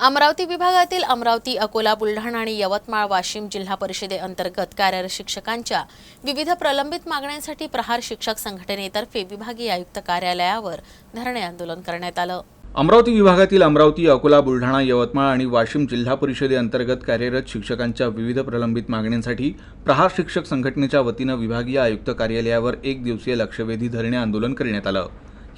अमरावती विभागातील अमरावती, अकोला, बुलढाणा आणि यवतमाळ, वाशिम जिल्हा परिषदेअंतर्गत कार्यरत शिक्षकांच्या विविध प्रलंबित मागण्यांसाठी प्रहार शिक्षक संघटनेतर्फे विभागीय आयुक्त कार्यालयावर धरणे आंदोलन करण्यात आलं। अमरावती विभागातील अमरावती, अकोला, बुलढाणा, यवतमाळ आणि वाशिम जिल्हा परिषदेअंतर्गत कार्यरत शिक्षकांच्या विविध प्रलंबित मागण्यांसाठी प्रहार शिक्षक संघटनेच्या वतीनं विभागीय आयुक्त कार्यालयावर एक दिवसीय लक्षवेधी धरणे आंदोलन करण्यात आलं।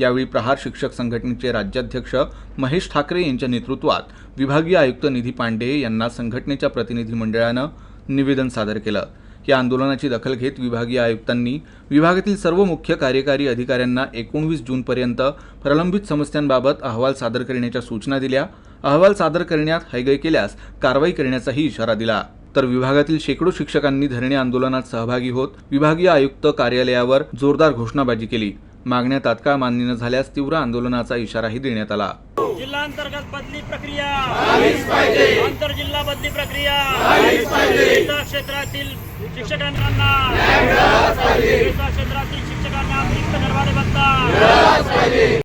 यावेळी प्रहार शिक्षक संघटनेचे राज्याध्यक्ष महेश ठाकरे यांच्या नेतृत्वात विभागीय आयुक्त निधी पांडे यांना संघटनेच्या प्रतिनिधी मंडळानं निवेदन सादर केलं। या आंदोलनाची दखल घेत विभागीय आयुक्तांनी विभागातील सर्व मुख्य कार्यकारी अधिकाऱ्यांना 19 जूनपर्यंत प्रलंबित समस्यांबाबत अहवाल सादर करण्याच्या सूचना दिल्या। अहवाल सादर करण्यात हयगय केल्यास कारवाई करण्याचाही इशारा दिला। तर विभागातील शेकडो शिक्षकांनी धरणे आंदोलनात सहभागी होत विभागीय आयुक्त कार्यालयावर जोरदार घोषणाबाजी केली। मागण्या तात्काळ मान्य न झाल्यास तीव्र आंदोलनाचा इशाराही देण्यात आला। जिल्हा अंतर्गत बदली प्रक्रिया झालीच पाहिजे, आंतर जिल्हा बदली प्रक्रिया झालीच पाहिजे, क्षेत्रातील शिक्षकांना न्याय मिळालाच पाहिजे, क्षेत्रातील शिक्षकांना रिक्त दरवाजे बंद मिळालाच पाहिजे।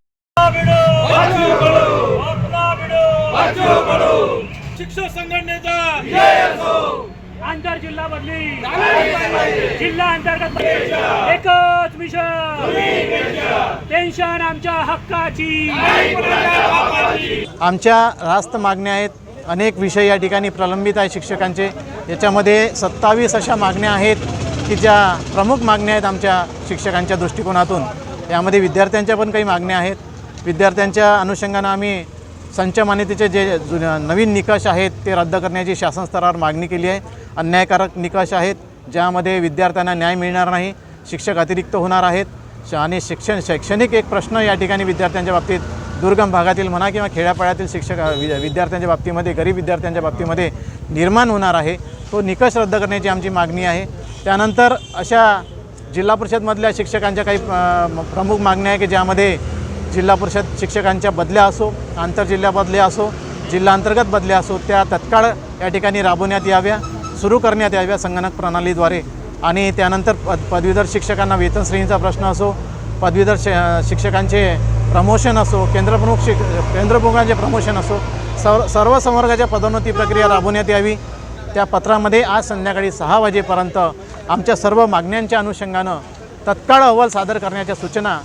शिक्षक संघटनेचा जय असो। आंतर जिल्हा बदली जिल्हा अंतर्गत एकच मिशन टेन्शन आमच्या हक्काची। आमच्या रास्त मागण्या आहेत, अनेक विषय या ठिकाणी प्रलंबित आहे शिक्षकांचे। याच्यामध्ये 27 अशा मागण्या आहेत की ज्या प्रमुख मागण्या आहेत आमच्या शिक्षकांच्या दृष्टिकोनातून। यामध्ये विद्यार्थ्यांच्या पण काही मागण्या आहेत। विद्यार्थ्यांच्या अनुषंगानं आम्ही संच मान्यतेचे जे नवीन निकष आहेत ते रद्द करण्याची शासन स्तरावर मागणी केली आहे। अन्यायकारक निकष आहेत ज्यामध्ये विद्यार्थ्यांना न्याय मिळणार नाही, शिक्षक अतिरिक्त होणार आहेत आणि शैक्षणिक एक प्रश्न या ठिकाणी विद्यार्थ्यांच्या बाबतीत दुर्गम भागातील म्हणा किंवा खेड्यापाड्यातील विद्यार्थ्यांच्या बाबतीमध्ये, गरीब विद्यार्थ्यांच्या बाबतीमध्ये निर्माण होणार आहे। तो निकष रद्द करण्याची आमची मागणी आहे। त्यानंतर अशा जिल्हा परिषदमधल्या शिक्षकांच्या काही प्रमुख मागण्या आहे की ज्यामध्ये जिल्हा परिषद शिक्षकांच्या बदल्या असो, आंतरजिल्हा बदल्या असो, जिल्हा अंतर्गत बदल्या असो, त्या तत्काळ या ठिकाणी राबवण्यात याव्या, सुरू करण्यात याव्या संगणक प्रणालीद्वारे। आणि त्यानंतर पदवीधर शिक्षकांना वेतन श्रेणीचा प्रश्न असो, पदवीधर शिक्षकांचे प्रमोशन असो, केंद्रप्रमुखांचे प्रमोशन असो, सर्व संवर्गाच्या पदोन्नती प्रक्रिया राबवण्यात यावी। त्या पत्रामध्ये आज संध्याकाळी 6 वाजेपर्यंत आमच्या सर्व मागण्यांच्या अनुषंगानं तत्काळ अहवाल सादर करण्याच्या सूचना,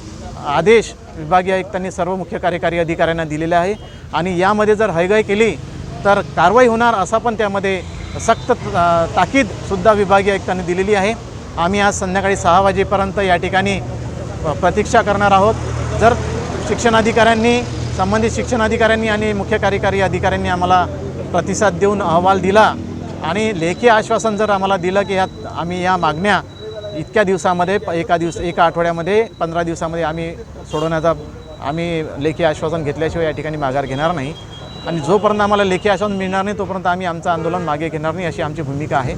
आदेश विभागीय आयुक्तांनी सर्व मुख्य कार्यकारी अधिकाऱ्यांना दिलेला आहे। आणि यामध्ये जर हयगय केली तर कारवाई होणार असा पण त्यामध्ये सक्त ताकीदसुद्धा विभागीय आयुक्तांनी दिलेली आहे। आम्ही आज संध्याकाळी 6 वाजेपर्यंत या ठिकाणी प्रतीक्षा करणार आहोत। जर शिक्षणाधिकाऱ्यांनी, संबंधित शिक्षणाधिकाऱ्यांनी आणि मुख्य कार्यकारी अधिकाऱ्यांनी आम्हाला प्रतिसाद देऊन अहवाल दिला आणि लेखी आश्वासन जर आम्हाला दिलं की आम्ही या मागण्या इतक्या दिवसामध्ये, एका आठवड्यामध्ये, 15 दिवसामध्ये आम्ही सोडवण्याचा आम्ही लेखी आश्वासन घेतल्याशिवाय या ठिकाणी माघार घेणार नाही। आणि जोपर्यंत आम्हाला लेखी आश्वासन मिळणार नाही तोपर्यंत आम्ही आमचं आंदोलन मागे घेणार नाही अशी आमची भूमिका आहे।